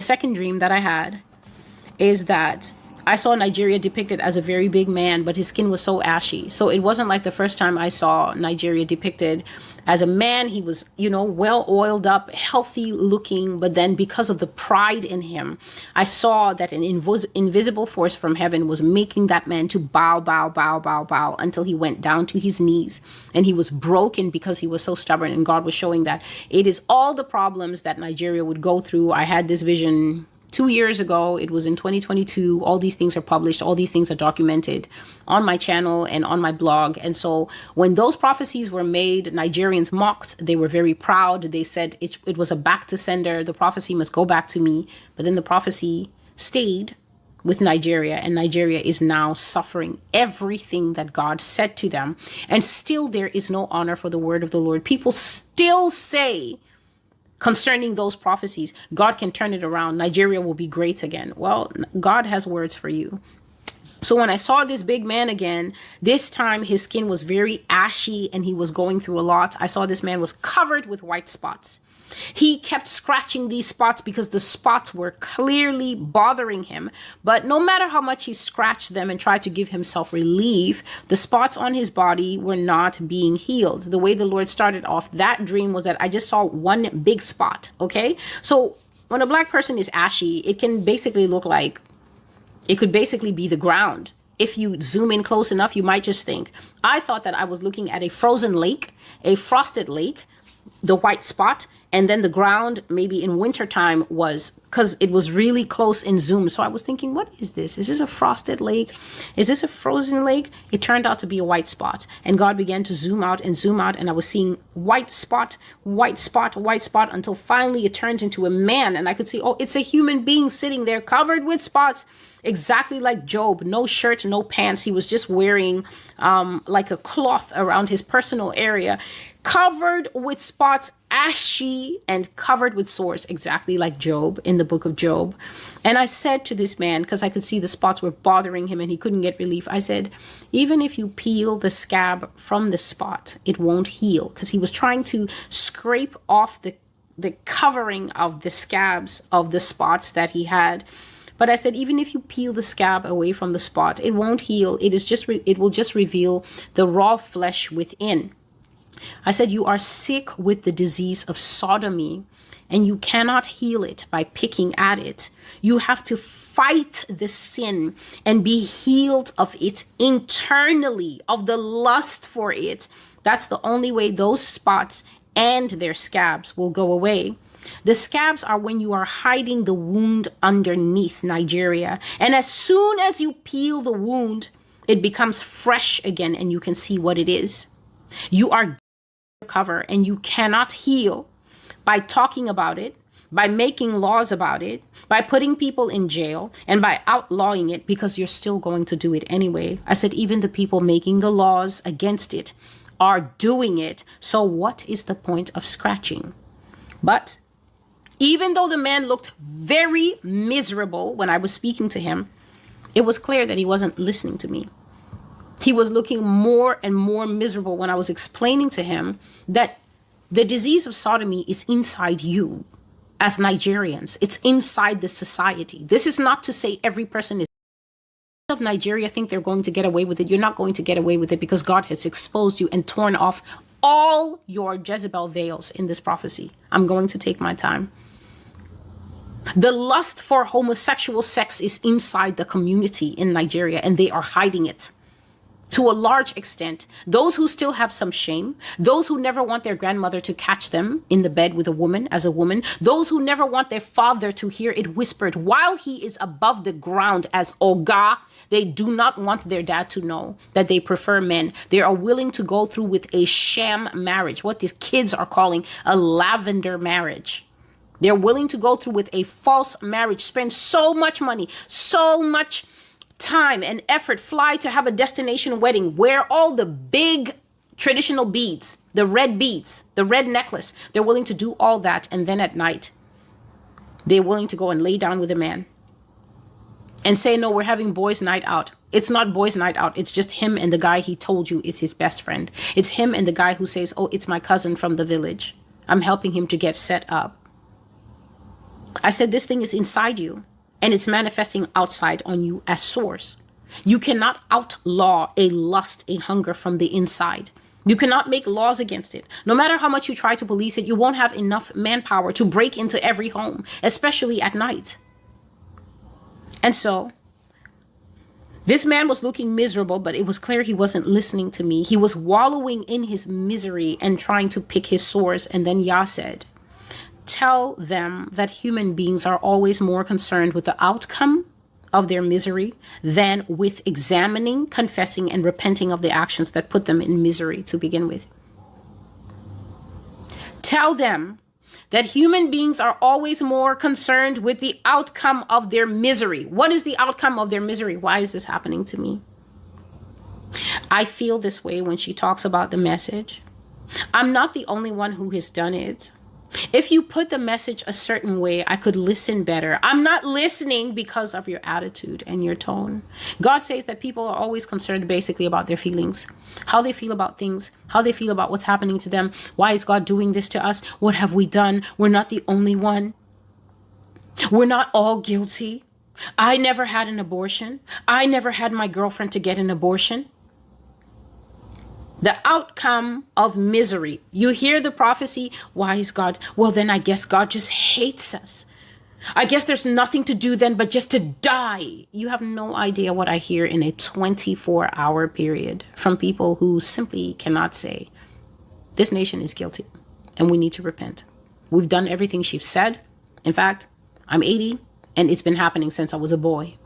second dream that I had is that I saw Nigeria depicted as a very big man, but his skin was so ashy. So it wasn't like the first time I saw Nigeria depicted as a man. He was, well oiled up, healthy looking. But then because of the pride in him, I saw that an invisible force from heaven was making that man to bow, bow, bow, bow, bow until he went down to his knees. And he was broken because he was so stubborn. And God was showing that it is all the problems that Nigeria would go through. I had this vision 2 years ago. It was in 2022. All these things are published. All these things are documented on my channel and on my blog. And so when those prophecies were made, Nigerians mocked. They were very proud. They said it was a back to sender. The prophecy must go back to me. But then the prophecy stayed with Nigeria, and Nigeria is now suffering everything that God said to them. And still there is no honor for the word of the Lord. People still say concerning those prophecies, God can turn it around. Nigeria will be great again. Well, God has words for you. So when I saw this big man again, this time his skin was very ashy and he was going through a lot. I saw this man was covered with white spots. He kept scratching these spots because the spots were clearly bothering him. But no matter how much he scratched them and tried to give himself relief, the spots on his body were not being healed. The way the Lord started off that dream was that I just saw one big spot. Okay. So when a black person is ashy, it can basically look like it could basically be the ground. If you zoom in close enough, you might just think, I thought that I was looking at a frozen lake, a frosted lake, the white spot, and then the ground maybe in wintertime was, because it was really close in zoom. So I was thinking, what is this? Is this a frosted lake? Is this a frozen lake? It turned out to be a white spot. And God began to zoom out. And I was seeing white spot, white spot, white spot, until finally it turns into a man. And I could see, oh, it's a human being sitting there covered with spots, exactly like Job. No shirt, no pants. He was just wearing like a cloth around his personal area, covered with spots, ashy and covered with sores, exactly like Job in the book of Job. And I said to this man, because I could see the spots were bothering him and he couldn't get relief, I said, even if you peel the scab from the spot, it won't heal. Because he was trying to scrape off the covering of the scabs of the spots that he had. But I said, even if you peel the scab away from the spot, it won't heal. It will just reveal the raw flesh within. I said, you are sick with the disease of sodomy, and you cannot heal it by picking at it. You have to fight the sin and be healed of it internally, of the lust for it. That's the only way those spots and their scabs will go away. The scabs are when you are hiding the wound underneath, Nigeria. And as soon as you peel the wound, it becomes fresh again and you can see what it is. You are cover, and you cannot heal by talking about it, by making laws about it, by putting people in jail, and by outlawing it, because you're still going to do it anyway. I said, even the people making the laws against it are doing it. So what is the point of scratching? But even though the man looked very miserable when I was speaking to him, it was clear that he wasn't listening to me. He was looking more and more miserable when I was explaining to him that the disease of sodomy is inside you as Nigerians. It's inside the society. This is not to say every person is of Nigeria think they're going to get away with it. You're not going to get away with it because God has exposed you and torn off all your Jezebel veils in this prophecy. I'm going to take my time. The lust for homosexual sex is inside the community in Nigeria, and they are hiding it. To a large extent, those who still have some shame, those who never want their grandmother to catch them in the bed with a woman as a woman, those who never want their father to hear it whispered while he is above the ground as Oga, they do not want their dad to know that they prefer men. They are willing to go through with a sham marriage, what these kids are calling a lavender marriage. They're willing to go through with a false marriage, spend so much money, so much time and effort, fly to have a destination wedding, wear all the big traditional beads, the red beads, the red necklace. They're willing to do all that. And then at night, they're willing to go and lay down with a man and say, no, we're having boys' night out. It's not boys' night out. It's just him and the guy he told you is his best friend. It's him and the guy who says, oh, it's my cousin from the village. I'm helping him to get set up. I said, this thing is inside you and it's manifesting outside on you as source. You cannot outlaw a lust, a hunger from the inside. You cannot make laws against it. No matter how much you try to police it, you won't have enough manpower to break into every home, especially at night. And so this man was looking miserable, but it was clear he wasn't listening to me. He was wallowing in his misery and trying to pick his sores. And then Yah said, tell them that human beings are always more concerned with the outcome of their misery than with examining, confessing, and repenting of the actions that put them in misery to begin with. Tell them that human beings are always more concerned with the outcome of their misery. What is the outcome of their misery? Why is this happening to me? I feel this way when she talks about the message. I'm not the only one who has done it. If you put the message a certain way, I could listen better. I'm not listening because of your attitude and your tone. God says that people are always concerned basically about their feelings, how they feel about things, how they feel about what's happening to them. Why is God doing this to us? What have we done? We're not the only one. We're not all guilty. I never had an abortion. I never had my girlfriend to get an abortion. The outcome of misery. You hear the prophecy. Why is God? Well, then I guess God just hates us. I guess there's nothing to do then but just to die. You have no idea what I hear in a 24-hour period from people who simply cannot say, this nation is guilty and we need to repent. We've done everything she's said. In fact, I'm 80 and it's been happening since I was a boy.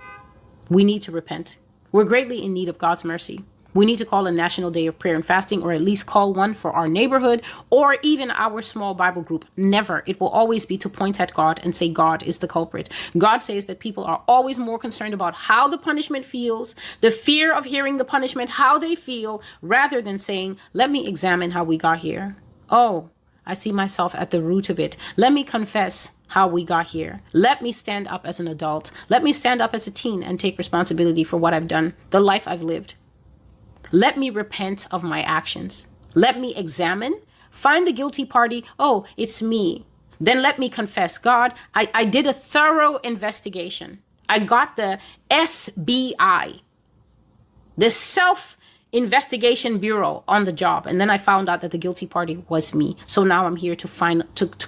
We need to repent. We're greatly in need of God's mercy. We need to call a national day of prayer and fasting, or at least call one for our neighborhood or even our small Bible group. Never. It will always be to point at God and say God is the culprit. God says that people are always more concerned about how the punishment feels, the fear of hearing the punishment, how they feel, rather than saying, let me examine how we got here. Oh, I see myself at the root of it. Let me confess how we got here. Let me stand up as an adult. Let me stand up as a teen and take responsibility for what I've done, the life I've lived. Let me repent of my actions. Let me examine, find the guilty party. Oh, it's me. Then let me confess. God, I did a thorough investigation. I got the SBI, the Self-Investigation Bureau, on the job. And then I found out that the guilty party was me. So now I'm here to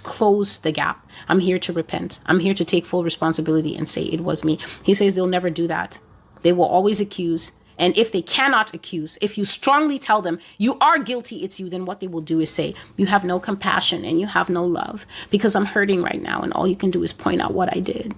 close the gap. I'm here to repent. I'm here to take full responsibility and say it was me. He says they'll never do that. They will always accuse. And if they cannot accuse, if you strongly tell them you are guilty, it's you, then what they will do is say, you have no compassion and you have no love because I'm hurting right now. And all you can do is point out what I did.